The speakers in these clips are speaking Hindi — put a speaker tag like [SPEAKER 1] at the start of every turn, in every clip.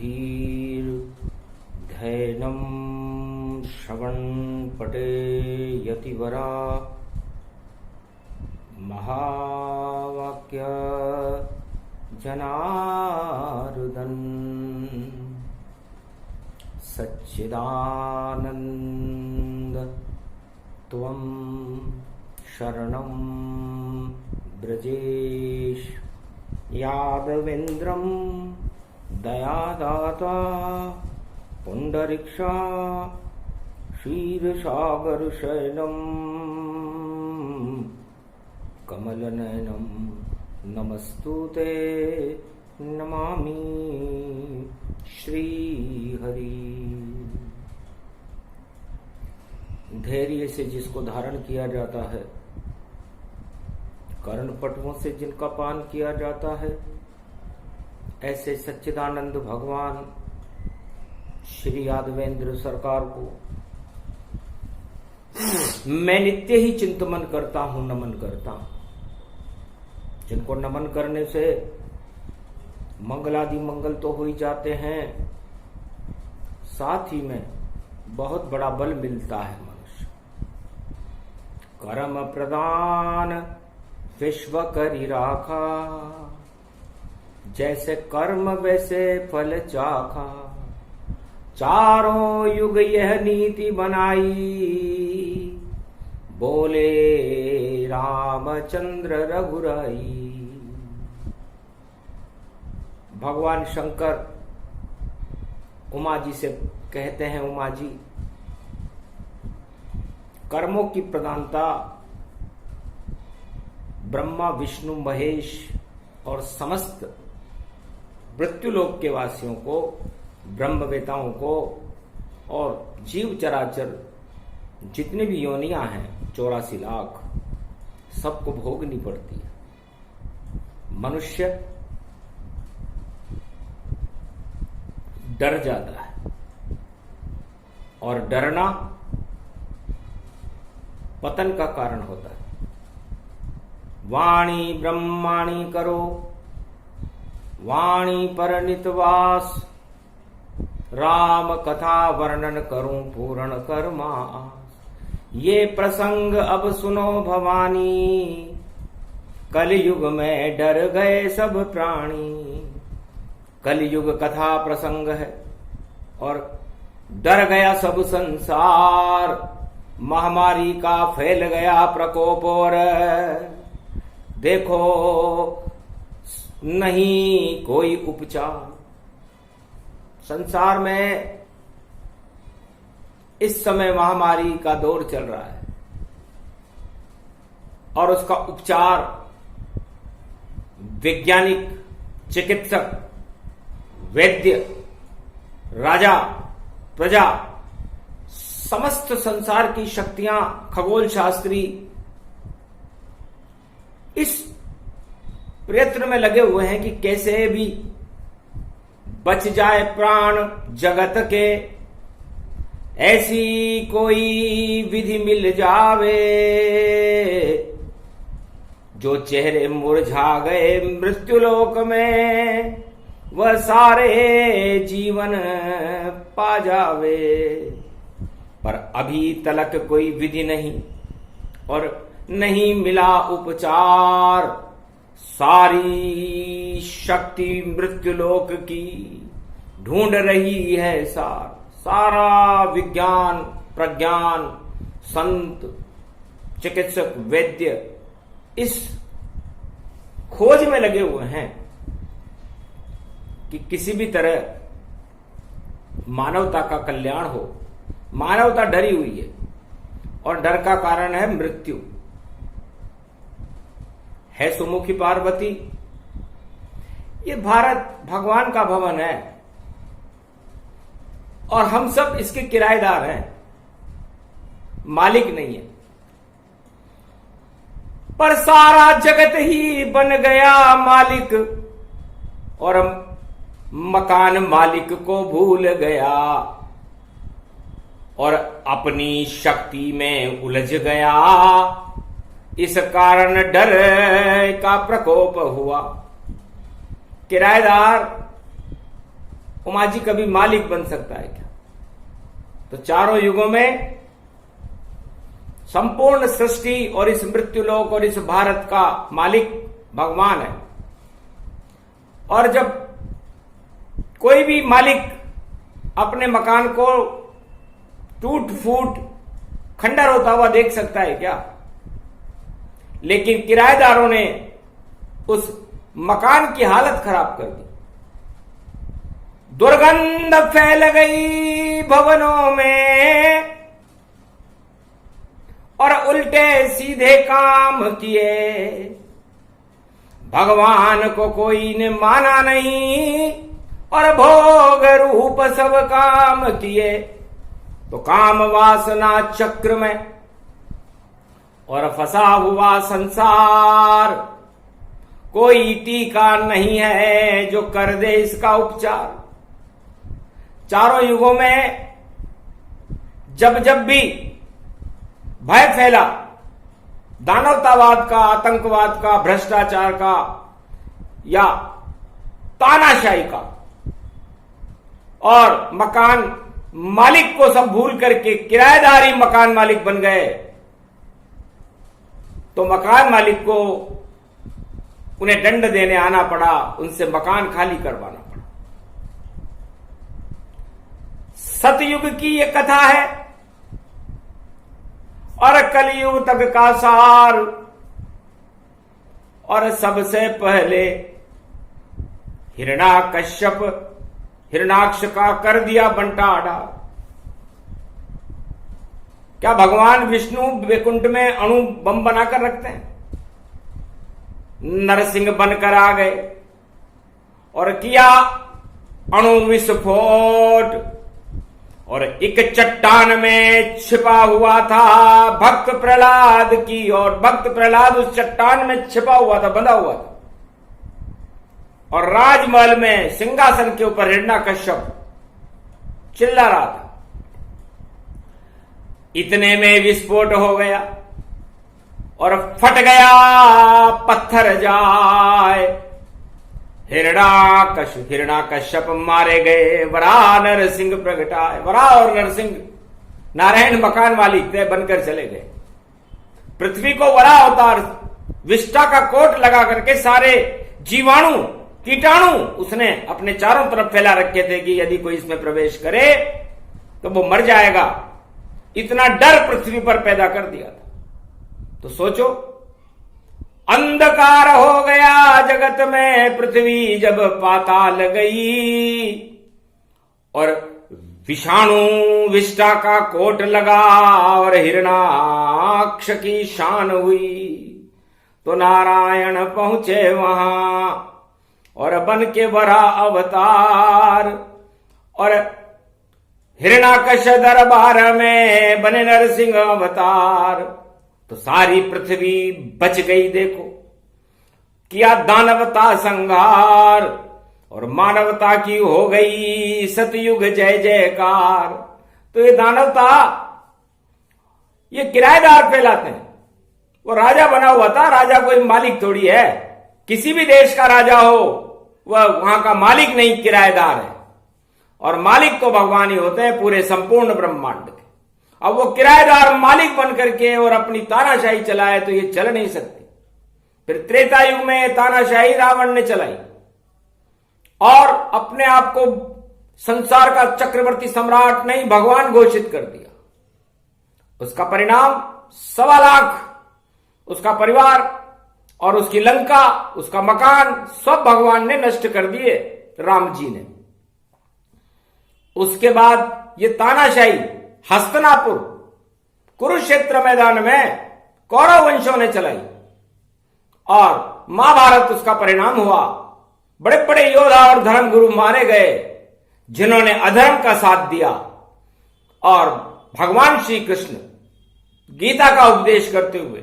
[SPEAKER 1] धीर्धैनं श्रवणपटे यतिवरा महावाक्य जनार्दन सच्चिदानंद त्वं शरणं ब्रजेश यादवेन्द्रं दयादाता पुंडरीक्षा क्षीरसागरशयनं कमलनयनं नमस्तुते नमामि श्रीहरि। धैर्य से जिसको धारण किया जाता है, कर्णपटुओं से जिनका पान किया जाता है, ऐसे सच्चिदानंद भगवान श्री यादवेंद्र सरकार को मैं नित्य ही चिंतन करता हूं, नमन करता हूं। जिनको नमन करने से मंगलादि मंगल तो हो ही जाते हैं, साथ ही में बहुत बड़ा बल मिलता है मनुष्य। कर्म प्रदान विश्व करी राखा, जैसे कर्म वैसे फल चाखा। चारों युग यह नीति बनाई, बोले रामचंद्र रघुराई। भगवान शंकर उमा जी से कहते हैं, उमा जी कर्मों की प्रधानता ब्रह्मा विष्णु महेश और समस्त मृत्युलोक के वासियों को, ब्रह्मवेताओं को और जीव चराचर जितने भी योनियां हैं 84 लाख, सबको भोगनी पड़ती है। मनुष्य डर जाता है और डरना पतन का कारण होता है। वाणी ब्रह्माणी करो, वाणी पर नितवास। राम कथा वर्णन करूं पूर्ण कर्मास। ये प्रसंग अब सुनो भवानी, कलयुग में डर गए सब प्राणी। कलयुग कथा प्रसंग है और डर गया सब संसार। महामारी का फैल गया प्रकोप और देखो नहीं कोई उपचार। संसार में इस समय महामारी का दौर चल रहा है और उसका उपचार वैज्ञानिक, चिकित्सक, वैद्य, राजा, प्रजा, समस्त संसार की शक्तियां, खगोल शास्त्री इस प्रयत्न में लगे हुए हैं कि कैसे भी बच जाए प्राण जगत के। ऐसी कोई विधि मिल जावे, जो चेहरे मुरझा गए मृत्युलोक में, वह सारे जीवन पा जावे। पर अभी तलक कोई विधि नहीं और नहीं मिला उपचार। सारी शक्ति मृत्युलोक की ढूंढ रही है सार। सारा विज्ञान, प्रज्ञान, संत, चिकित्सक, वैद्य इस खोज में लगे हुए हैं कि किसी भी तरह मानवता का कल्याण हो। मानवता डरी हुई है और डर का कारण है मृत्यु। है सुमुखी पार्वती, ये भारत भगवान का भवन है और हम सब इसके किराएदार हैं, मालिक नहीं है। पर सारा जगत ही बन गया मालिक और मकान मालिक को भूल गया और अपनी शक्ति में उलझ गया। इस कारण डर का प्रकोप हुआ। किराएदार उमा जी कभी मालिक बन सकता है क्या? तो चारों युगों में संपूर्ण सृष्टि और इस मृत्युलोक और इस भारत का मालिक भगवान है। और जब कोई भी मालिक अपने मकान को टूट फूट खंडर होता हुआ देख सकता है क्या? लेकिन किराएदारों ने उस मकान की हालत खराब कर दी। दुर्गंध फैल गई भवनों में और उल्टे सीधे काम किए। भगवान को कोई ने माना नहीं और भोग रूप सब काम किए। तो काम वासना चक्र में और फंसा हुआ संसार, कोई टीका नहीं है जो कर दे इसका उपचार। चारों युगों में जब जब भी भय फैला, दानवतावाद का, आतंकवाद का, भ्रष्टाचार का या तानाशाही का, और मकान मालिक को सब भूल करके किराएदार ही मकान मालिक बन गए, तो मकान मालिक को उन्हें दंड देने आना पड़ा, उनसे मकान खाली करवाना पड़ा। सतयुग की ये कथा है और कलयुग तक का सार। और सबसे पहले हिरण्याकश्यप हिरण्याक्ष का कर दिया बंटाढ़ा। क्या भगवान विष्णु वैकुंठ में अणु बम बनाकर रखते हैं? नरसिंह बनकर आ गए और किया अणु विस्फोट। और एक चट्टान में छिपा हुआ था भक्त प्रहलाद की, और भक्त प्रहलाद उस चट्टान में छिपा हुआ था, बंधा हुआ था। और राजमहल में सिंहासन के ऊपर हिरण्याकश्यप चिल्ला रहा था। इतने में विस्फोट हो गया और फट गया पत्थर जाए। हिरण्याकश्यप मारे गए, वराह नरसिंह प्रगटाए। वराह और नरसिंह नारायण मकान मालिक थे, बनकर चले गए। पृथ्वी को वराह अवतार विष्टा का कोट लगा करके सारे जीवाणु कीटाणु उसने अपने चारों तरफ फैला रखे थे कि यदि कोई इसमें प्रवेश करे तो वो मर जाएगा। इतना डर पृथ्वी पर पैदा कर दिया था। तो सोचो, अंधकार हो गया जगत में पृथ्वी जब पाताल गई। और विषाणु विष्टा का कोट लगा और हिरण्याक्ष की शान हुई। तो नारायण पहुंचे वहां और बन के वराह अवतार। और हिरण्याकश दरबार में बने नरसिंह अवतार। तो सारी पृथ्वी बच गई। देखो, किया दानवता संहार और मानवता की हो गई सतयुग जय जयकार। तो ये दानवता ये किराएदार फैलाते हैं। वो राजा बना हुआ था, राजा कोई मालिक थोड़ी है। किसी भी देश का राजा हो वह वहां का मालिक नहीं, किराएदार है। और मालिक तो भगवान ही होते हैं पूरे संपूर्ण ब्रह्मांड के। अब वो किराएदार मालिक बन करके और अपनी तानाशाही चलाए तो ये चल नहीं सकती। फिर त्रेता युग में तानाशाही रावण ने चलाई और अपने आप को संसार का चक्रवर्ती सम्राट नहीं भगवान घोषित कर दिया। उसका परिणाम 1.25 लाख उसका परिवार और उसकी लंका, उसका मकान सब भगवान ने नष्ट कर दिए, राम जी ने। उसके बाद ये तानाशाही हस्तिनापुर कुरुक्षेत्र मैदान में कौरव वंशों ने चलाई और महाभारत उसका परिणाम हुआ। बड़े बड़े योद्धा और धर्मगुरु मारे गए जिन्होंने अधर्म का साथ दिया। और भगवान श्री कृष्ण गीता का उपदेश करते हुए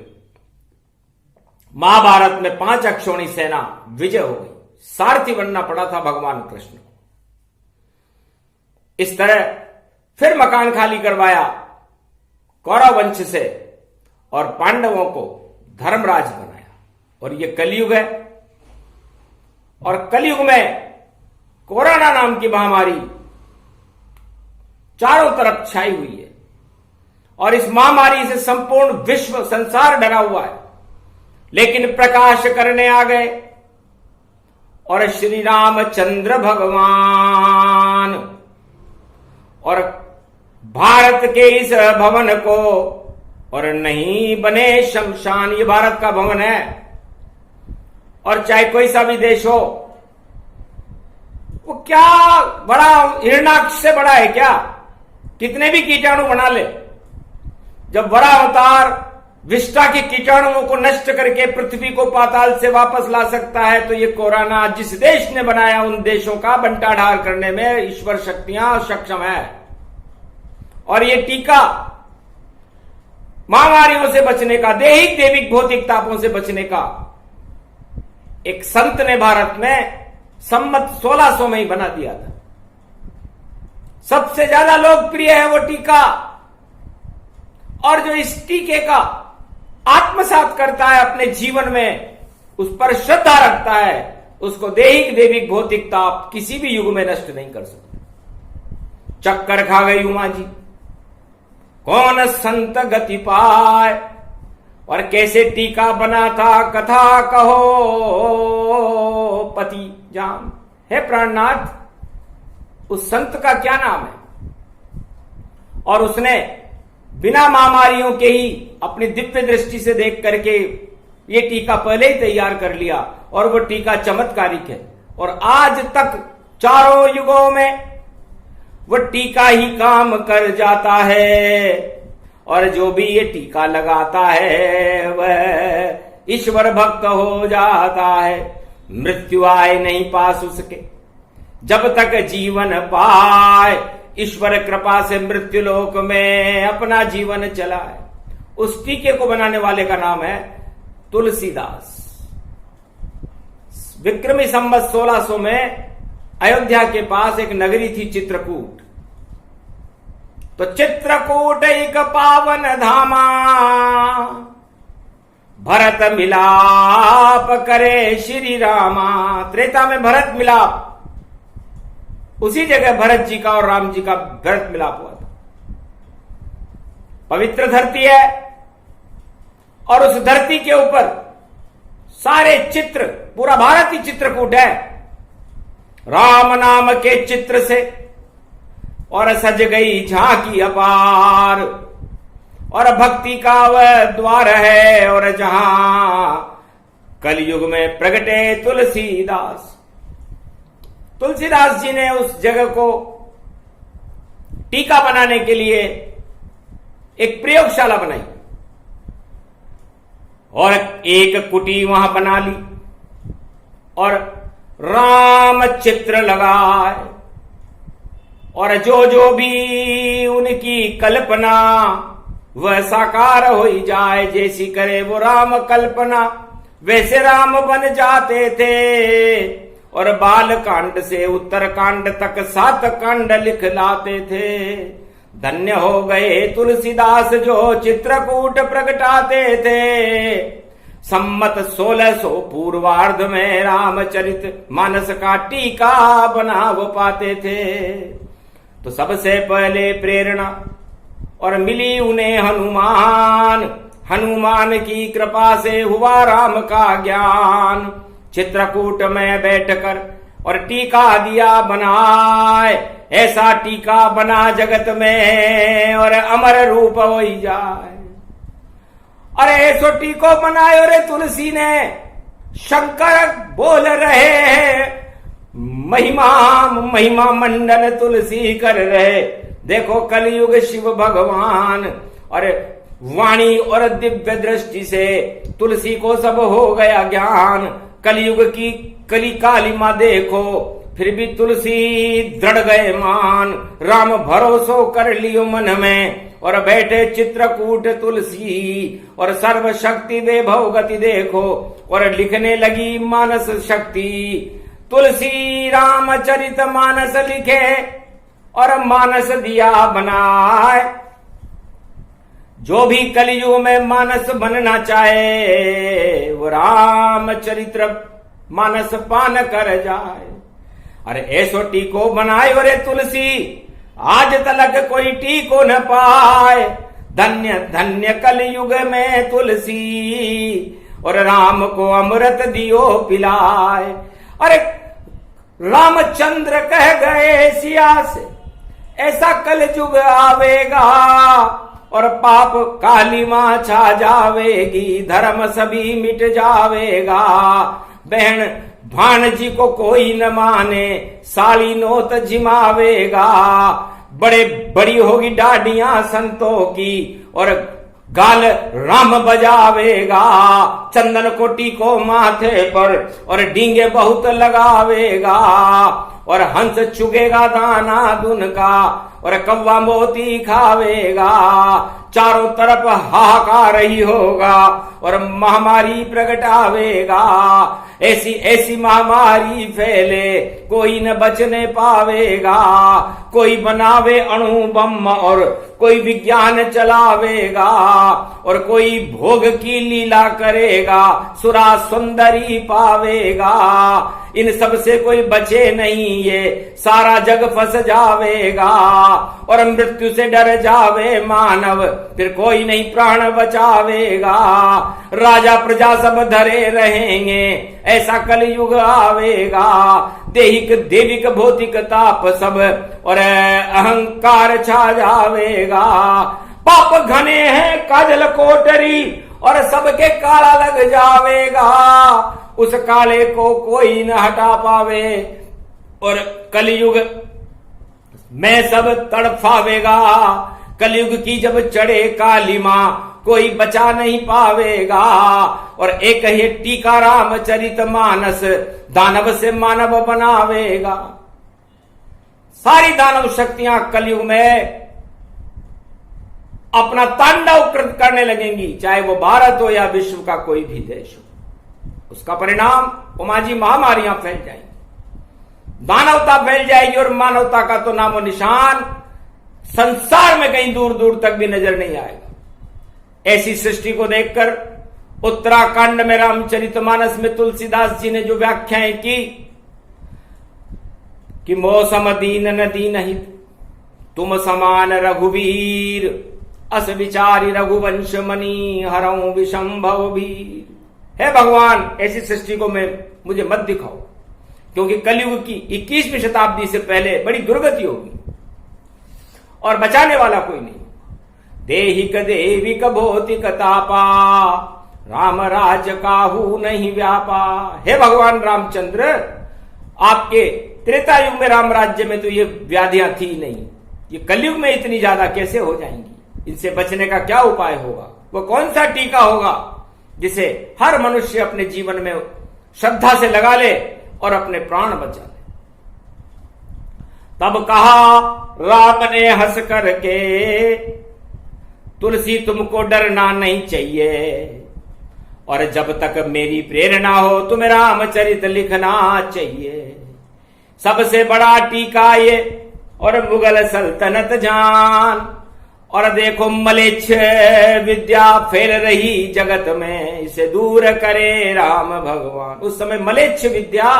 [SPEAKER 1] महाभारत में 5 अक्षौणी सेना विजय हो गई। सारथी बनना पड़ा था भगवान कृष्ण को। इस तरह फिर मकान खाली करवाया कौरव वंश से और पांडवों को धर्मराज बनाया। और ये कलयुग है। और कलयुग में कोरोना नाम की महामारी चारों तरफ छाई हुई है और इस महामारी से संपूर्ण विश्व संसार डरा हुआ है, लेकिन प्रकाश करने आ गए और श्री रामचंद्र भगवान और भारत के इस भवन को, और नहीं बने शमशान, ये भारत का भवन है और चाहे कोई सा भी देश हो, वो क्या बड़ा हिरणाक्ष से बड़ा है क्या? कितने भी कीटाणु बना ले, जब बड़ा अवतार विष्टा के कीटाणुओं को नष्ट करके पृथ्वी को पाताल से वापस ला सकता है, तो ये कोरोना जिस देश ने बनाया उन देशों का बंटाढार करने में ईश्वर शक्तियां सक्षम है। और ये टीका महामारियों से बचने का, दैहिक दैविक भौतिक तापों से बचने का, एक संत ने भारत में संमत 1600 में ही बना दिया था। सबसे ज्यादा लोकप्रिय है वो टीका, और जो इस टीके का आत्मसात करता है अपने जीवन में, उस पर श्रद्धा रखता है, उसको दैहिक दैविक भौतिक ताप किसी भी युग में नष्ट नहीं कर सकते। चक्कर खा गई उमा जी, कौन संत गति पाए, और कैसे टीका बना था कथा कहो पति जान। हे प्राणनाथ, उस संत का क्या नाम है? और उसने बिना महामारियों के ही अपनी दिव्य दृष्टि से देख करके ये टीका पहले ही तैयार कर लिया, और वो टीका चमत्कारिक है। और आज तक चारों युगों में वो टीका ही काम कर जाता है, और जो भी ये टीका लगाता है वह ईश्वर भक्त हो जाता है। मृत्यु आए नहीं पास उसके, जब तक जीवन पाए, ईश्वर कृपा से मृत्यु लोक में अपना जीवन चलाए। उस टीके को बनाने वाले का नाम है तुलसीदास। विक्रमी संवत 1600 में अयोध्या के पास एक नगरी थी चित्रकूट। तो चित्रकूट एक पावन धामा, भरत मिलाप करे श्री रामा। त्रेता में भरत मिलाप, उसी जगह भरत जी का और राम जी का भरत मिलाप हुआ था। पवित्र धरती है, और उस धरती के ऊपर सारे चित्र, पूरा भारत ही चित्रकूट है, राम नाम के चित्र से, और सज गई झांकी अपार, और भक्ति का वह द्वार है, और जहां कलयुग में प्रगटे तुलसीदास। तुलसीदास जी ने उस जगह को टीका बनाने के लिए एक प्रयोगशाला बनाई, और एक कुटी वहां बना ली, और राम चित्र लगाए, और जो जो भी उनकी कल्पना वह साकार हो ही जाए। जैसी करे वो राम कल्पना, वैसे राम बन जाते थे। और बाल कांड से उत्तर कांड तक 7 कांड लिख लाते थे। धन्य हो गए तुलसीदास जो चित्रकूट प्रगटाते थे। सम्मत 1600 पूर्वार्ध में रामचरित मानस का टीका बना वो पाते थे। तो सबसे पहले प्रेरणा और मिली उन्हें हनुमान की कृपा से हुआ राम का ज्ञान। चित्रकूट में बैठकर और टीका दिया बनाए, ऐसा टीका बना जगत में और अमर रूप हो जाए। अरे ऐसो टीको बनायो रे तुलसी ने, शंकर बोल रहे हैं महिमा महिमा मंडन तुलसी कर रहे। देखो कलयुग शिव भगवान, और वाणी और दिव्य दृष्टि से तुलसी को सब हो गया ज्ञान। कलयुग की कली कालिमा देखो, फिर भी तुलसी दृढ़ गए मान। राम भरोसो कर लियो मन में, और बैठे चित्रकूट तुलसी। और सर्व शक्ति वैभव गति देखो, और लिखने लगी मानस शक्ति। तुलसी रामचरित मानस लिखे, और मानस दिया बनाए। जो भी कलयुग में मानस बनना चाहे, वो रामचरित्र मानस पान कर जाए। अरे ऐसो टीको बनायो रे तुलसी, आज तलक कोई टीको न पाए। धन्य धन्य कलयुग में तुलसी, और राम को अमृत दियो पिलाए। अरे रामचंद्र कह गए सिया से, ऐसा कलयुग आवेगा और पाप काली मां छा जावेगी, धर्म सभी मिट जावेगा। बहन भाणजी को कोई न माने, साली नोत जिमावेगा। बड़े बड़ी होगी डाडियां संतों की, और गाल राम बजावेगा। चंदन कोटी को माथे पर, और डींगे बहुत लगावेगा। और हंस चुगेगा दाना दुन का, और कौवा मोती खावेगा। चारों तरफ हाहाकार ही होगा, और महामारी प्रगटावेगा। ऐसी ऐसी महामारी फैले, कोई न बचने पावेगा। कोई बनावे अणु बम, और कोई विज्ञान चलावेगा। और कोई भोग की लीला करेगा, सुरा सुंदरी पावेगा। इन सब से कोई बचे नहीं, ये सारा जग फंस जावेगा। और मृत्यु से डर जावे मानव, फिर कोई नहीं प्राण बचावेगा। राजा प्रजा सब धरे रहेंगे, ऐसा कलयुग आवेगा। देहिक देविक भौतिक ताप सब, और अहंकार छा जावेगा। पाप घने हैं काजल कोटरी, और सबके काला लग जावेगा। उस काले को कोई न हटा पावे, और कलयुग में सब तड़फावेगा। कलयुग की जब चढ़े काली मां, कोई बचा नहीं पावेगा। और एक ही टीका रामचरित मानस, दानव से मानव बनावेगा। सारी दानव शक्तियां कलयुग में अपना तांडव कृत करने लगेंगी, चाहे वो भारत हो या विश्व का कोई भी देश हो। उसका परिणाम उमाजी महामारियां फैल जाएंगी, दानवता फैल जाएगी, और मानवता का तो नामो निशान संसार में कहीं दूर दूर तक भी नजर नहीं आएगा। ऐसी सृष्टि को देखकर उत्तराखंड में रामचरितमानस में तुलसीदास जी ने जो व्याख्याएं की कि मौसम दीन न दीन हित, तुम समान रघुवीर, अस विचारी रघुवंश मणि, हरऊं विशंभव भीर। हे भगवान, ऐसी सृष्टि को मुझे मत दिखाओ, क्योंकि कलयुग की 21वीं शताब्दी से पहले बड़ी दुर्गति होगी, और बचाने वाला कोई नहीं। देहिक देविक भौतिक तापा, राम राज काहू नहीं व्यापा। हे भगवान रामचंद्र, आपके त्रेता युग में राम राज्य में तो ये व्याधियां थी नहीं, ये कलयुग में इतनी ज्यादा कैसे हो जाएंगी? इनसे बचने का क्या उपाय होगा? वो कौन सा टीका होगा जिसे हर मनुष्य अपने जीवन में श्रद्धा से लगा ले और अपने प्राण बचा ले? तब कहा राम ने हंस करके, तुलसी तुमको डरना नहीं चाहिए, और जब तक मेरी प्रेरणा हो तुम्हें रामचरित लिखना चाहिए। सबसे बड़ा टीका ये, और मुगल सल्तनत जान, और देखो मलेच्छ विद्या फैल रही जगत में, इसे दूर करे राम भगवान। उस समय मलेच्छ विद्या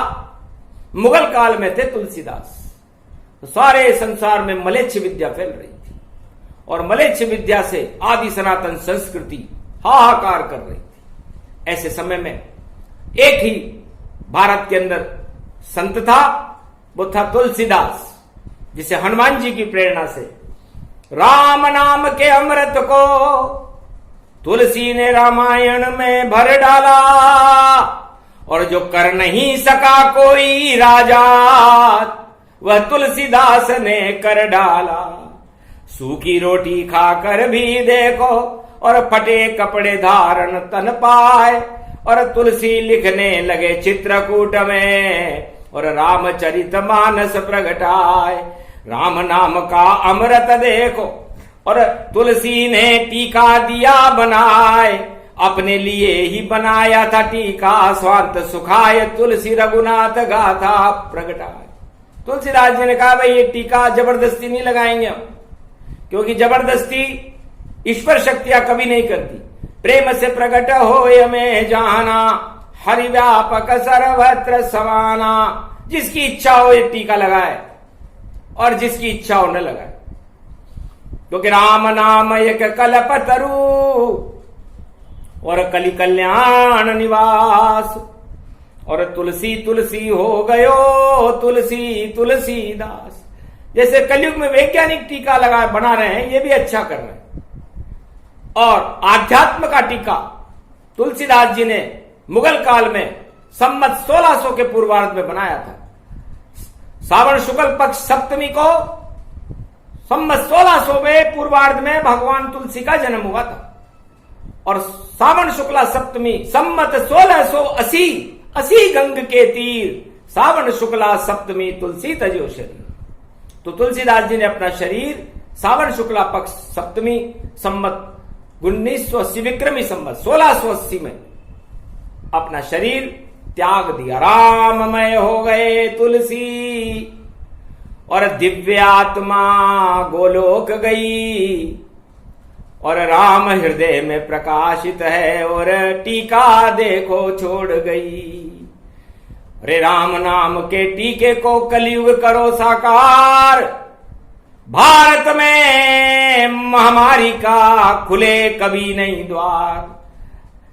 [SPEAKER 1] मुगल काल में थे तुलसीदास, तो सारे संसार में मलेच्छ विद्या फैल रही थी, और मलेच्छ विद्या से आदि सनातन संस्कृति हाहाकार कर रही थी। ऐसे समय में एक ही भारत के अंदर संत था, वो था तुलसीदास, जिसे हनुमान जी की प्रेरणा से राम नाम के अमृत को तुलसी ने रामायण में भर डाला, और जो कर नहीं सका कोई राजा, वह तुलसीदास ने कर डाला। सूखी रोटी खाकर भी देखो, और फटे कपड़े धारण तन पाए, और तुलसी लिखने लगे चित्रकूट में, और रामचरित मानस प्रगटाए। राम नाम का अमृत देखो, और तुलसी ने टीका दिया बनाए, अपने लिए ही बनाया था टीका, स्वांत सुखाय तुलसी रघुनाथ गाथा प्रगटाए। तुलसीदास जी ने कहा भाई ये टीका जबरदस्ती नहीं लगाएंगे हम, क्योंकि जबरदस्ती ईश्वर शक्तियां कभी नहीं करती। प्रेम से प्रकट हो हमें जाना, हरि व्यापक सर्वत्र समाना, जिसकी इच्छा हो ये टीका लगाए और जिसकी इच्छा हो न लगाए, क्योंकि राम नाम एक कल्पतरु और कलि कल्याण निवास, और तुलसी तुलसी हो गयो तुलसी तुलसीदास। जैसे कलयुग में वैज्ञानिक टीका लगा बना रहे हैं, ये भी अच्छा कर रहे हैं। और आध्यात्म का टीका तुलसीदास जी ने मुगल काल में संमत 1600 के पूर्वार्ध में बनाया था। सावन शुक्ल पक्ष सप्तमी को संमत 1600 में पूर्वार्ध में भगवान तुलसी का जन्म हुआ था, और सावन शुक्ला सप्तमी संमत 1680 गंग के तीर सावन शुक्ला सप्तमी तुलसी तजो शरीर। तो तुलसीदास जी ने अपना शरीर सावन शुक्ला पक्ष सप्तमी संमत 1980 विक्रमी संमत 1680 में अपना शरीर त्याग दिया। राममय हो गए तुलसी और दिव्यात्मा गोलोक गई, और राम हृदय में प्रकाशित है और टीका देखो छोड़ गई। अरे राम नाम के टीके को कलयुग करो साकार, भारत में महामारी का खुले कभी नहीं द्वार।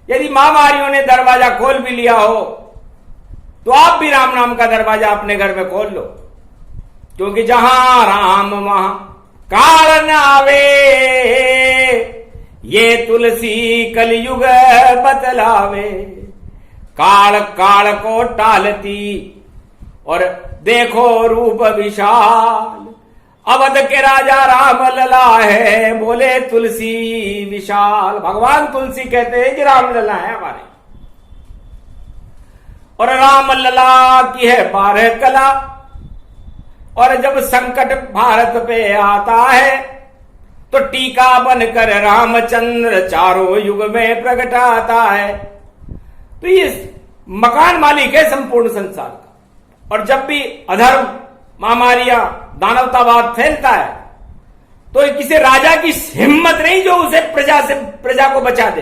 [SPEAKER 1] यदि महामारियों ने दरवाजा खोल भी लिया हो तो आप भी राम नाम का दरवाजा अपने घर में खोल लो, क्योंकि जहां राम वहां काल न आवे, ये तुलसी कलयुग बतलावे। काल काल को टालती और देखो रूप विशाल, अवध के राजा राम लला है बोले तुलसी विशाल। भगवान तुलसी कहते हैं कि राम लला है हमारे, और राम लला की है 12 कला, और जब संकट भारत पे आता है तो टीका बनकर रामचंद्र चारों युग में प्रकट आता है। तो ये मकान मालिक है संपूर्ण संसार का, और जब भी अधर्म महामारियां दानवतावाद फैलता है तो किसी राजा की हिम्मत नहीं जो उसे प्रजा को बचा दे।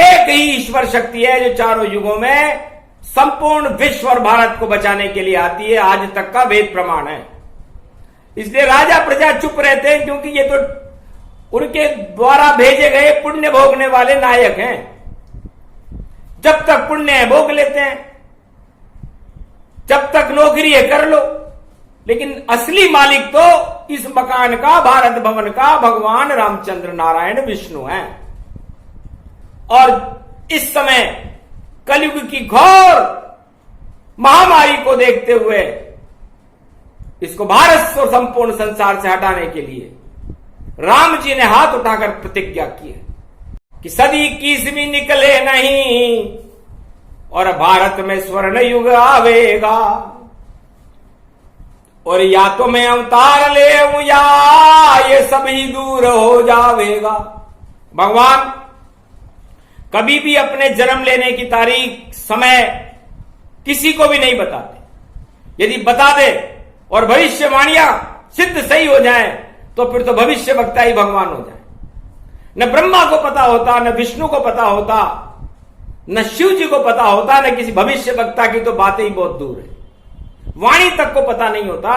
[SPEAKER 1] एक ही ईश्वर शक्ति है जो चारों युगों में संपूर्ण विश्व और भारत को बचाने के लिए आती है, आज तक का वेद प्रमाण है। इसलिए राजा प्रजा चुप रहते हैं, क्योंकि ये तो उनके द्वारा भेजे गए पुण्य भोगने वाले नायक हैं। जब तक पुण्य है भोग लेते हैं, जब तक नौकरी है कर लो, लेकिन असली मालिक तो इस मकान का, भारत भवन का भगवान रामचंद्र नारायण विष्णु हैं। और इस समय कलयुग की घोर महामारी को देखते हुए इसको भारत और संपूर्ण संसार से हटाने के लिए राम जी ने हाथ उठाकर प्रतिज्ञा की है कि सदी 21वीं निकले नहीं और भारत में स्वर्ण युग आवेगा, और या तो मैं अवतार ले या ये सभी दूर हो जावेगा। भगवान कभी भी अपने जन्म लेने की तारीख समय किसी को भी नहीं बताते। यदि बता दे और भविष्यवाणियां सिद्ध सही हो जाए तो फिर तो भविष्य वक्ता ही भगवान हो जाए। न ब्रह्मा को पता होता, न विष्णु को पता होता, न शिव जी को पता होता, न किसी भविष्य वक्ता की तो बातें ही बहुत दूर है, वाणी तक को पता नहीं होता।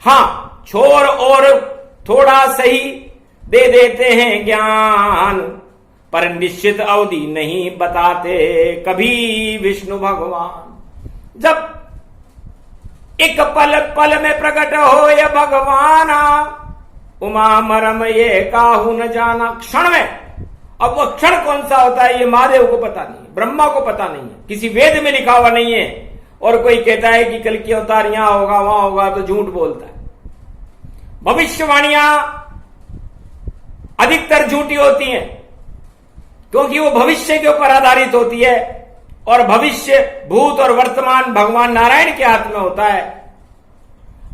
[SPEAKER 1] हां, छोर और थोड़ा सही दे देते हैं ज्ञान, पर निश्चित अवधि नहीं बताते कभी विष्णु भगवान। जब एक पल पल में प्रकट हो ये भगवाना, उमा मरम ये काहू न जाना। क्षण में, अब वो क्षण कौन सा होता है ये महादेव को पता नहीं, ब्रह्मा को पता नहीं है, किसी वेद में लिखा हुआ नहीं है। और कोई कहता है कि कल की अवतार यहां होगा वहां होगा तो झूठ बोलता है। भविष्यवाणियां अधिकतर झूठी होती हैं, क्योंकि वो भविष्य के ऊपर आधारित होती है, और भविष्य, भूत और वर्तमान भगवान नारायण के हाथ में होता है।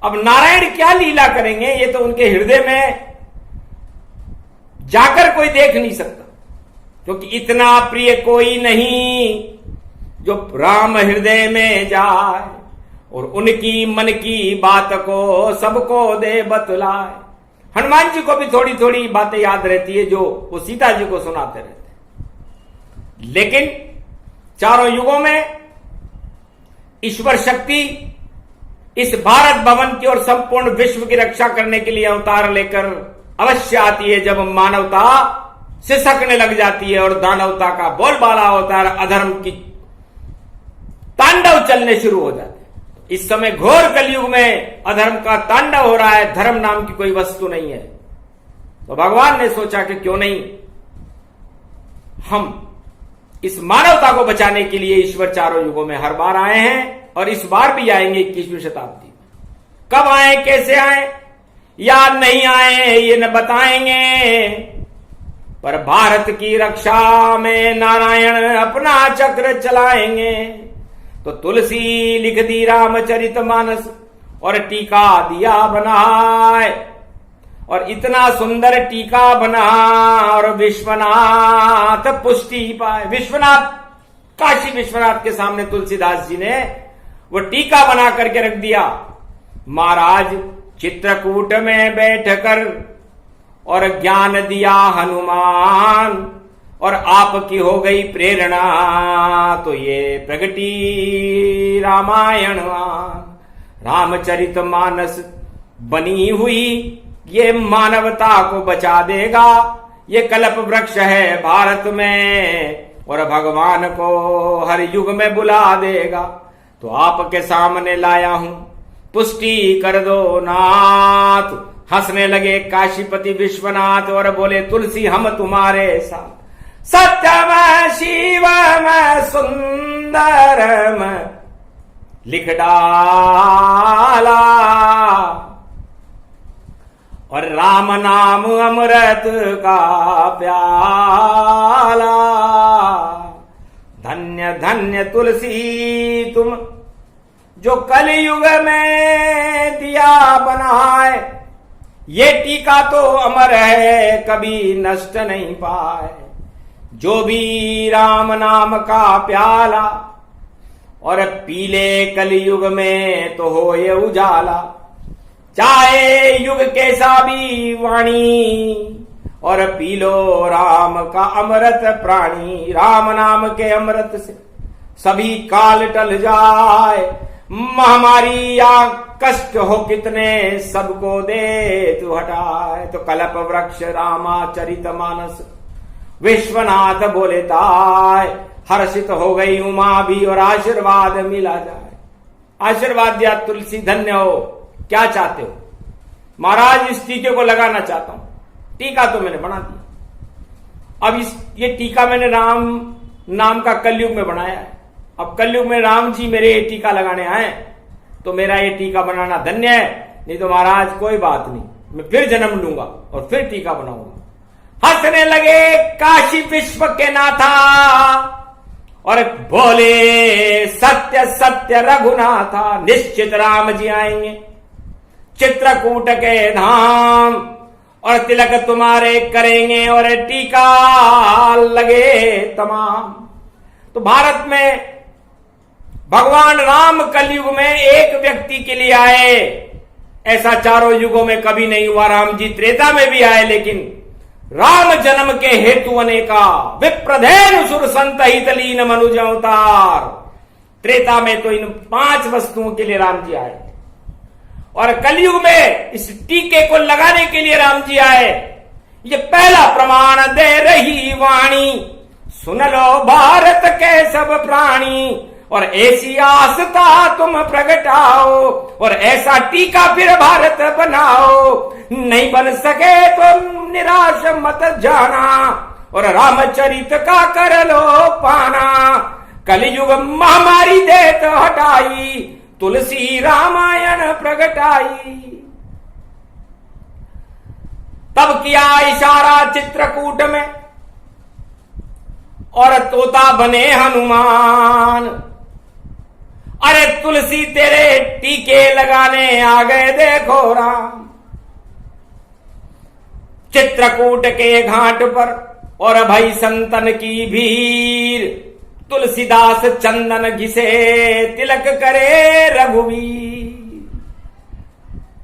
[SPEAKER 1] अब नारायण क्या लीला करेंगे ये तो उनके हृदय में जाकर कोई देख नहीं सकता, क्योंकि इतना प्रिय कोई नहीं जो राम हृदय में जाए और उनकी मन की बात को सबको दे बतलाए। हनुमान जी को भी थोड़ी थोड़ी बातें याद रहती है जो वो सीता जी को सुनाते रहते हैं, लेकिन चारों युगों में ईश्वर शक्ति इस भारत भवन की और संपूर्ण विश्व की रक्षा करने के लिए अवतार लेकर अवश्य आती है जब मानवता सिसकने लग जाती है और दानवता का बोलबाला होता है, अधर्म की तांडव चलने शुरू हो जाते हैं। इस समय घोर कलयुग में अधर्म का तांडव हो रहा है, धर्म नाम की कोई वस्तु नहीं है। तो भगवान ने सोचा कि क्यों नहीं हम इस मानवता को बचाने के लिए ईश्वर चारों युगों में हर बार आए हैं और इस बार भी आएंगे 21वीं शताब्दी में। कब आए, कैसे आए, याद नहीं आए, ये न बताएंगे, पर भारत की रक्षा में नारायण अपना चक्र चलाएंगे। तो तुलसी लिख दी रामचरितमानस और टीका दिया बनाए, और इतना सुंदर टीका बना और विश्वनाथ पुष्टि पाए। विश्वनाथ, काशी विश्वनाथ के सामने तुलसीदास जी ने वो टीका बना करके रख दिया। महाराज चित्रकूट में बैठकर और ज्ञान दिया हनुमान, और आपकी हो गई प्रेरणा, तो ये प्रगटी रामायण रामचरितमानस बनी हुई, ये मानवता को बचा देगा। ये कल्प वृक्ष है भारत में और भगवान को हर युग में बुला देगा। तो आपके सामने लाया हूं, पुष्टि कर दो नाथ। हंसने लगे काशीपति विश्वनाथ और बोले, तुलसी हम तुम्हारे साथ, सत्यम शिवम सुंदरम लिख डाला, और राम नाम अमृत का प्याला। धन्य धन्य तुलसी तुम, जो कलयुग में दिया बनाए। ये टीका तो अमर है, कभी नष्ट नहीं पाए। जो भी राम नाम का प्याला और पीले कलयुग में तो हो ये उजाला। चाहे युग कैसा भी वाणी और पी लो राम का अमृत प्राणी। राम नाम के अमृत से सभी काल टल जाए, महामारी या कष्ट हो कितने सबको दे तू हटाए। तो कल्प वृक्ष रामाचरितमानस विश्वनाथ बोले ताय। हर्षित हो गई उमा भी और आशीर्वाद मिला जाए। आशीर्वाद दिया, तुलसी धन्य हो। क्या चाहते हो? महाराज इस टीके को लगाना चाहता हूं। टीका तो मैंने बना दिया, अब ये टीका मैंने राम नाम का कलयुग में बनाया है। अब कलयुग में राम जी मेरे ये टीका लगाने आए, तो मेरा ये टीका बनाना धन्य है। नहीं तो महाराज कोई बात नहीं, मैं फिर जन्म लूंगा और फिर टीका बनाऊंगा। हंसने लगे काशी विश्व के नाथा और बोले, सत्य सत्य रघुनाथा। निश्चित राम जी आएंगे चित्रकूट के धाम और तिलक तुम्हारे करेंगे और टीका लगे तमाम। तो भारत में भगवान राम कलयुग में एक व्यक्ति के लिए आए, ऐसा चारों युगों में कभी नहीं हुआ। राम जी त्रेता में भी आए, लेकिन राम जन्म के हेतु अनेका। विप्रधेनु सुर संत हित लीन मनुज अवतार। त्रेता में तो इन 5 वस्तुओं के लिए राम जी आए, और कलयुग में इस टीके को लगाने के लिए राम जी आए। ये पहला प्रमाण दे रही वाणी, सुन लो भारत के सब प्राणी। और ऐसी आस्था तुम प्रगटाओ और ऐसा टीका फिर भारत बनाओ। नहीं बन सके तो निराश मत जाना और रामचरित का कर लो पाना। कलयुग महामारी दे तो हटाई, तुलसी रामायण प्रगटाई। तब किया इशारा चित्रकूट में और तोता बने हनुमान। अरे तुलसी तेरे टीके लगाने आ गए देखो राम। चित्रकूट के घाट पर और भई संतन की भीड़। तुलसीदास चंदन घिसे तिलक करे रघुवीर।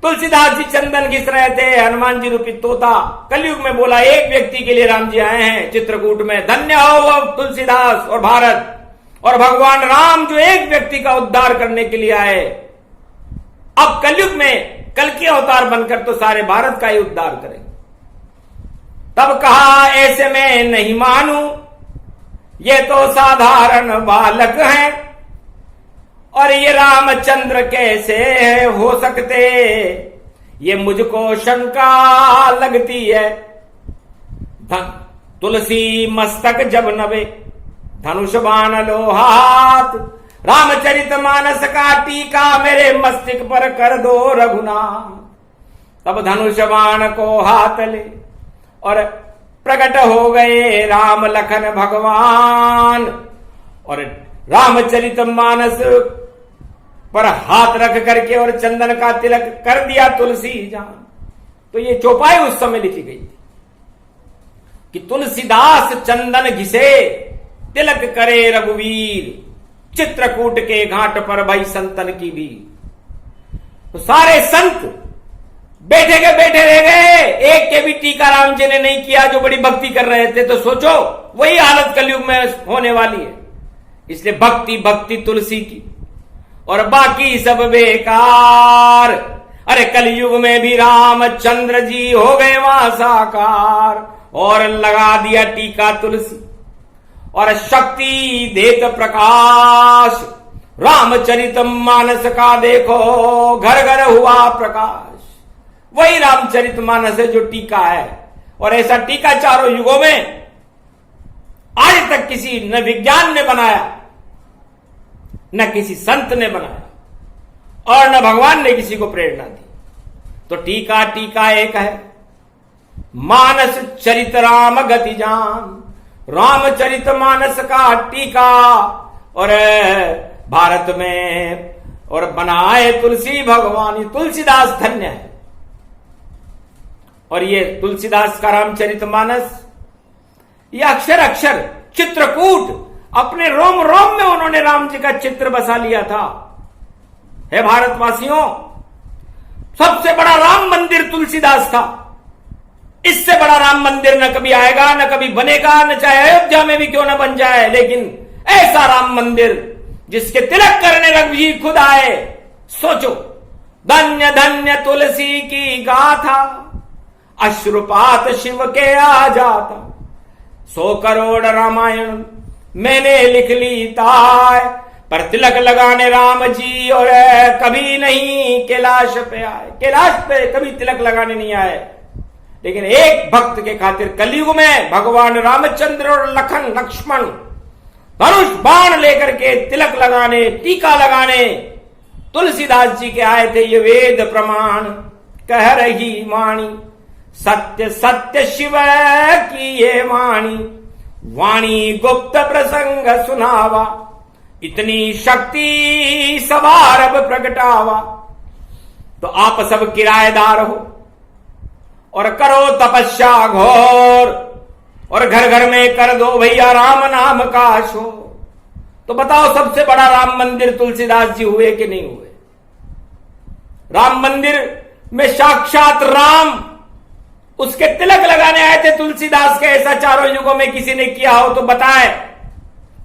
[SPEAKER 1] तुलसीदास जी चंदन घिस रहे थे, हनुमान जी रूपी तोता कलयुग में बोला, एक व्यक्ति के लिए राम जी आए हैं चित्रकूट में, धन्य हो अब तुलसीदास और भारत। और भगवान राम जो एक व्यक्ति का उद्धार करने के लिए आए, अब कलयुग में कल के अवतार बनकर तो सारे भारत का ही उद्धार करेंगे। तब कहा ऐसे में नहीं मानू, ये तो साधारण बालक हैं, और ये रामचंद्र कैसे हो सकते, ये मुझको शंका लगती है। तुलसी मस्तक जब नवे, धनुष बाण लो हाथ, रामचरित मानस का टीका मेरे मस्तिष्क पर कर दो रघुनाथ। तब धनुष बाण को हाथ ले और प्रकट हो गए राम लखन भगवान, और रामचरित मानस पर हाथ रख करके और चंदन का तिलक कर दिया तुलसी जान। तो ये चौपाई उस समय लिखी गई थी कि तुलसीदास चंदन घिसे तिलक करे रघुवीर, चित्रकूट के घाट पर भई संतन की भी। तो सारे संत बैठे के बैठे रह गए, एक के भी टीका राम जी ने नहीं किया जो बड़ी भक्ति कर रहे थे। तो सोचो वही हालत कलयुग में होने वाली है। इसलिए भक्ति भक्ति तुलसी की और बाकी सब बेकार। अरे कलयुग में भी रामचंद्र जी हो गए वहां साकार, और लगा दिया टीका तुलसी, और शक्ति देत प्रकाश रामचरित मानस का देखो घर घर हुआ प्रकाश। वही रामचरित मानस है जो टीका है, और ऐसा टीका चारों युगों में आज तक किसी न विज्ञान ने बनाया, न किसी संत ने बनाया, और न भगवान ने किसी को प्रेरणा दी। तो टीका टीका एक है, मानस चरित राम गति जान, रामचरित मानस का टीका, और भारत में और बनाए तुलसी भगवान। तुलसीदास धन्य है। और ये तुलसीदास का रामचरित मानस, ये अक्षर अक्षर चित्रकूट, अपने रोम रोम में उन्होंने राम जी का चित्र बसा लिया था। है भारतवासियों, सबसे बड़ा राम मंदिर तुलसीदास था। इससे बड़ा राम मंदिर न कभी आएगा, न कभी बनेगा, न चाहे अयोध्या में भी क्यों न बन जाए, लेकिन ऐसा राम मंदिर जिसके तिलक करने रघुवीर खुद आए। सोचो, धन्य धन्य तुलसी की गाथा, अश्रुपात शिव के आ जाता। 100 करोड़ रामायण मैंने लिख ली ताय, पर तिलक लगाने राम जी और कभी नहीं कैलाश पे आए। कैलाश पे कभी तिलक लगाने नहीं आए, लेकिन एक भक्त के खातिर कलयुग में भगवान रामचंद्र और लखन लक्ष्मण धनुष बाण लेकर के तिलक लगाने, टीका लगाने तुलसीदास जी के आए थे। ये वेद प्रमाण कह रही वाणी, सत्य सत्य शिव की ये वाणी, वाणी गुप्त प्रसंग सुनावा, इतनी शक्ति सवारब प्रगटावा। तो आप सब किराएदार हो और करो तपस्या घोर, और घर घर में कर दो भैया राम नाम का शो। तो बताओ सबसे बड़ा राम मंदिर तुलसीदास जी हुए कि नहीं हुए? राम मंदिर में साक्षात राम उसके तिलक लगाने आए थे तुलसीदास के। ऐसा चारों युगों में किसी ने किया हो तो बताए।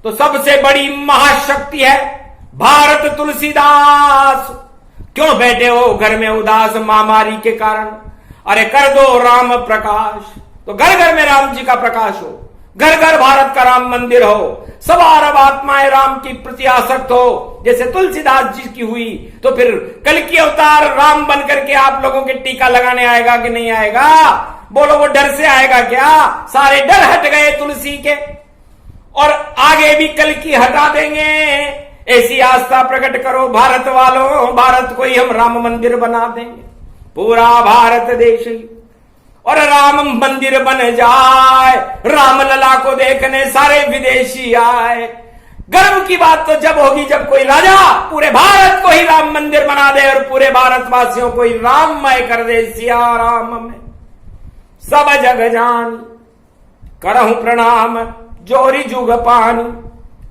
[SPEAKER 1] तो सबसे बड़ी महाशक्ति है भारत तुलसीदास। क्यों बैठे हो घर में उदास महामारी के कारण? अरे कर दो राम प्रकाश, तो घर घर में राम जी का प्रकाश हो, घर घर भारत का राम मंदिर हो, सब अरब आत्माएं राम की प्रति आसक्त हो, जैसे तुलसीदास जी की हुई। तो फिर कल की अवतार राम बन करके आप लोगों के टीका लगाने आएगा कि नहीं आएगा? बोलो, वो डर से आएगा क्या? सारे डर हट गए तुलसी के, और आगे भी कल की हटा देंगे। ऐसी आस्था प्रकट करो भारत वालों, भारत को ही हम राम मंदिर बना देंगे, पूरा भारत देश ही, और राम मंदिर बन जाए। राम लला को देखने सारे विदेशी आए। गर्व की बात तो जब होगी जब कोई राजा पूरे भारत को ही राम मंदिर बना दे और पूरे भारतवासियों को ही राममय कर दे। सिया राम में सब जग जान, करहु प्रणाम जोरी जुग पानी,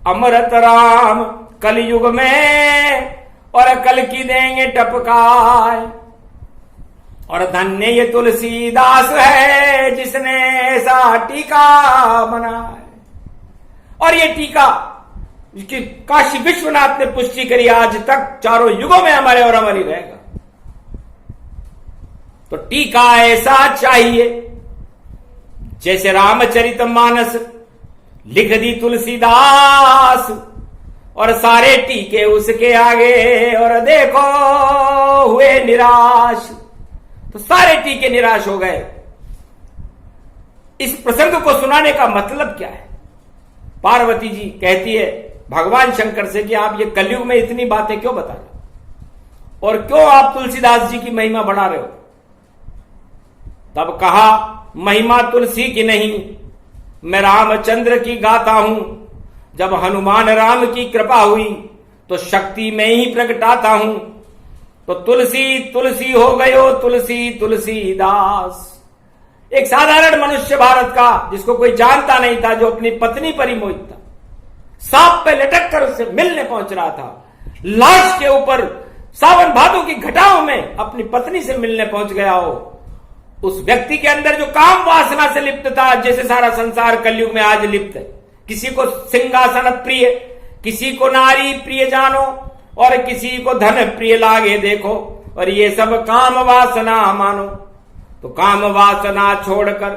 [SPEAKER 1] अमृत राम कलयुग में और कल की देंगे टपकाए। और धन्य ये तुलसीदास है जिसने ऐसा टीका बनाया। और ये टीका इसकी काशी विश्वनाथ ने पुष्टि करी, आज तक चारों युगों में हमारे और हमारी रहेगा। तो टीका ऐसा चाहिए जैसे रामचरितमानस लिख दी तुलसीदास, और सारे टीके उसके आगे और देखो हुए निराश। तो सारे टीके निराश हो गए। इस प्रसंग को सुनाने का मतलब क्या है? पार्वती जी कहती है भगवान शंकर से कि आप ये कलयुग में इतनी बातें क्यों बता रहे हो और क्यों आप तुलसीदास जी की महिमा बढ़ा रहे हो? तब कहा महिमा तुलसी की नहीं, मैं रामचंद्र की गाता हूं। जब हनुमान राम की कृपा हुई तो शक्ति में ही प्रगटाता हूं। तो तुलसी तुलसी हो गयो तुलसी तुलसीदास। एक साधारण मनुष्य भारत का जिसको कोई जानता नहीं था, जो अपनी पत्नी पर ही मोहित था, सांप पे लटक कर उससे मिलने पहुंच रहा था, लाश के ऊपर सावन भादों की घटाओं में अपनी पत्नी से मिलने पहुंच गया हो, उस व्यक्ति के अंदर जो काम वासना से लिप्त था, जैसे सारा संसार कलयुग में आज लिप्त है। किसी को सिंहासन प्रिय, किसी को नारी प्रिय जानो, और किसी को धन प्रिय लागे देखो, और ये सब काम वासना मानो। तो काम वासना छोड़कर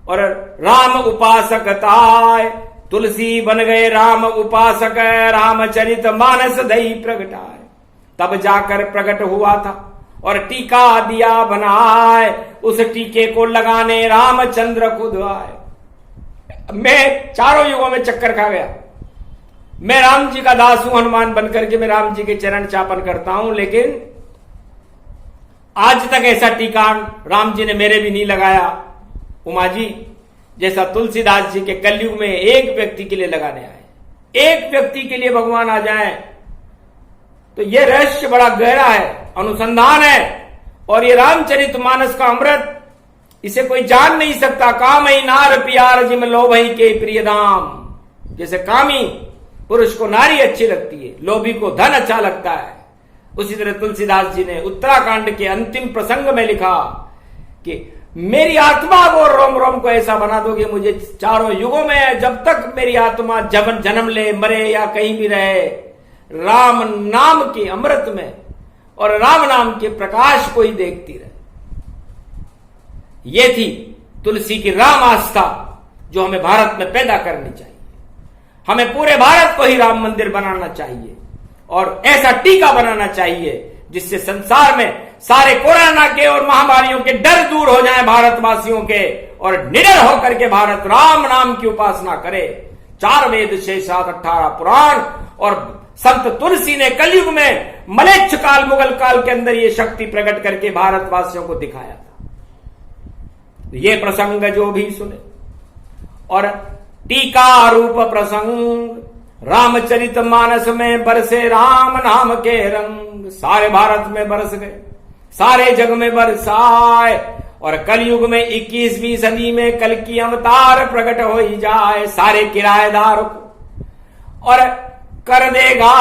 [SPEAKER 1] और राम उपासक ताय, तुलसी बन गए राम उपासक, रामचरित मानस दई प्रगटाए। तब जाकर प्रकट हुआ था और टीका दिया बनाए, उस टीके को लगाने रामचंद्र खुद आए। मैं चारों युगों में चक्कर खा गया। मैं राम जी का दास हूं, हनुमान बनकर के मैं राम जी के चरण चापन करता हूं, लेकिन आज तक ऐसा टीका राम जी ने मेरे भी नहीं लगाया उमा जी, जैसा तुलसीदास जी के कलयुग में एक व्यक्ति के लिए लगाने आए। एक व्यक्ति के लिए भगवान आ जाए तो यह रहस्य बड़ा गहरा है, अनुसंधान है। और ये रामचरितमानस का अमृत, इसे कोई जान नहीं सकता। काम ही नार प्यार जिम लोभई के प्रिय दाम। जैसे कामी पुरुष को नारी अच्छी लगती है, लोभी को धन अच्छा लगता है, उसी तरह तुलसीदास जी ने उत्तराखंड के अंतिम प्रसंग में लिखा कि मेरी आत्मा को रोम रोम को ऐसा बना दो कि मुझे चारों युगों में जब तक मेरी आत्मा जन्म ले, मरे या कहीं भी रहे, राम नाम के अमृत में और राम नाम के प्रकाश को ही देखती रहे। ये थी तुलसी की राम आस्था, जो हमें भारत में पैदा करनी चाहिए। हमें पूरे भारत को ही राम मंदिर बनाना चाहिए और ऐसा टीका बनाना चाहिए जिससे संसार में सारे कोरोना के और महामारियों के डर दूर हो जाएं भारतवासियों के, और निडर होकर के भारत राम नाम की उपासना करे। 4 वेद 6 7 18 पुराण, और संत तुलसी ने कलयुग में मलेच्छ काल मुगल काल के अंदर ये शक्ति प्रकट करके भारतवासियों को दिखाया था। ये प्रसंग जो भी सुने, और टीका रूप प्रसंग रामचरितमानस में बरसे राम नाम के रंग। सारे भारत में बरस गए, सारे जग में बरसाए, और कलयुग में 21वीं सदी में कल की अवतार प्रकट हो ही जाए। सारे किराएदार को और कर देगा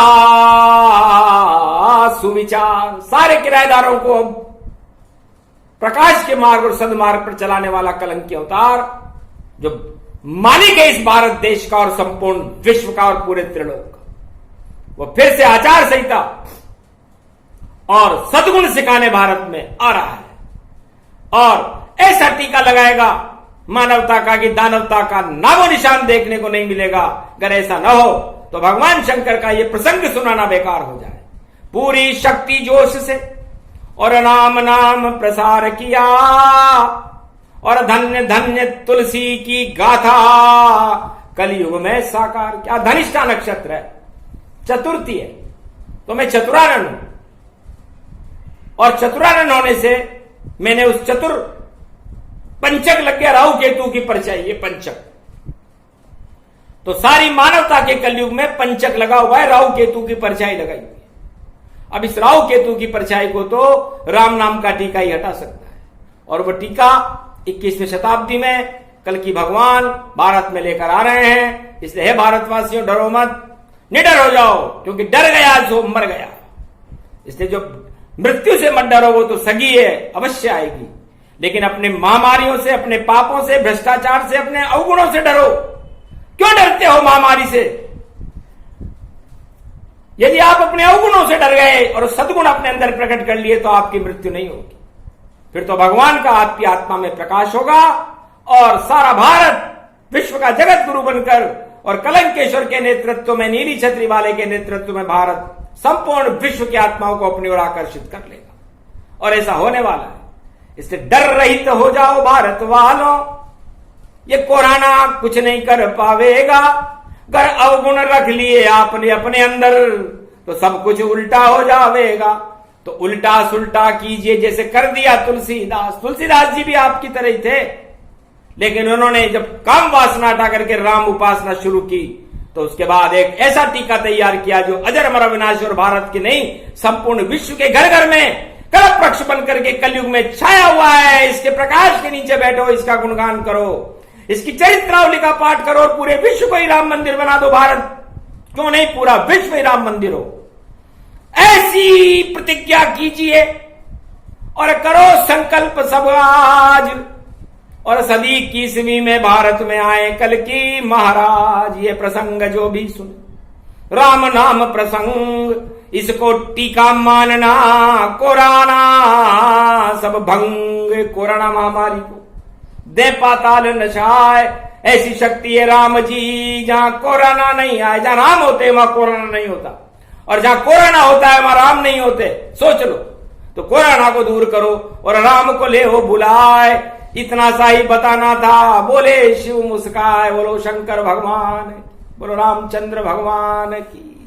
[SPEAKER 1] सुविचार। सारे किराएदारों को प्रकाश के मार्ग और सदमार्ग पर चलाने वाला कलंकी अवतार, जो मालिक है इस भारत देश का और संपूर्ण विश्व का और पूरे त्रिलोक का, वो फिर से आचार संहिता और सद्गुण सिखाने भारत में आ रहा है। और ऐसा टीका लगाएगा मानवता का कि दानवता का नामो निशान देखने को नहीं मिलेगा। अगर ऐसा न हो तो भगवान शंकर का यह प्रसंग सुनाना बेकार हो जाए। पूरी शक्ति जोश से और नाम नाम प्रसार किया, और धन्य धन्य तुलसी की गाथा कलयुग में साकार। क्या धनिष्ठा नक्षत्र है, चतुर्थी है, तो मैं चतुरानन हूं, और चतुरानन होने से मैंने उस चतुर पंचक लग गया राहु केतु की परछाई। ये पंचक तो सारी मानवता के कलयुग में पंचक लगा हुआ है, राहु केतु की परछाई लगाई हुई है। अब इस राहु केतु की परछाई को तो राम नाम का टीका ही हटा सकता है, और वह टीका 21वीं शताब्दी में कल की भगवान भारत में लेकर आ रहे हैं। इसलिए हे भारतवासियों, डरो मत, निडर हो जाओ, क्योंकि डर गया सो मर गया। इसलिए जो मृत्यु से मत डरो, वो तो सगी है, अवश्य आएगी, लेकिन अपने महामारियों से, अपने पापों से, भ्रष्टाचार से, अपने अवगुणों से डरो। क्यों डरते हो महामारी से? यदि आप अपने अवगुणों से डर गए और सद्गुण अपने अंदर प्रकट कर लिए तो आपकी मृत्यु नहीं होगी। फिर तो भगवान का आपकी आत्मा में प्रकाश होगा और सारा भारत विश्व का जगत गुरु बनकर और कलंकेश्वर के नेतृत्व में, नीली छतरी वाले के नेतृत्व में भारत संपूर्ण विश्व की आत्माओं को अपनी ओर आकर्षित कर लेगा और ऐसा होने वाला है। इससे डर रहित हो जाओ भारत वालों, ये कोरोना कुछ नहीं कर पावेगा। अगर अवगुण रख लिए आपने अपने अंदर तो सब कुछ उल्टा हो जाएगा। तो उल्टा सुल्टा कीजिए, जैसे कर दिया तुलसीदास। तुलसीदास जी भी आपकी तरह ही थे, लेकिन उन्होंने जब काम वासना हटा करके राम उपासना शुरू की तो उसके बाद एक ऐसा टीका तैयार किया जो अजर अमर अविनाशी और भारत की नहीं संपूर्ण विश्व के घर घर में कल्प वृक्ष बनकर के कलयुग में छाया हुआ है। इसके प्रकाश के नीचे बैठो, इसका गुणगान करो, इसकी चरित्रावली का पाठ करो और पूरे विश्व को ही राम मंदिर बना दो। भारत क्यों नहीं, पूरा विश्व ही राम मंदिर हो। ऐसी प्रतिज्ञा कीजिए और करो संकल्प सब आज, और सदी 21वीं में भारत में आए कल की महाराज। ये प्रसंग जो भी सुने राम नाम प्रसंग, इसको टीका मानना, कोरोना सब भंग। कोरोना महामारी को दे पाताल नशाए, ऐसी शक्ति है राम जी। जहां कोरोना नहीं आए, जहां राम होते वहां कोरोना नहीं होता, और जहां कोरोना होता है वहां राम नहीं होते। सोच लो, तो कोरोना को दूर करो और राम को ले हो बुलाए। इतना सा ही बताना था। बोले शिव मुस्काए, बोलो शंकर भगवान, बोलो रामचंद्र भगवान की।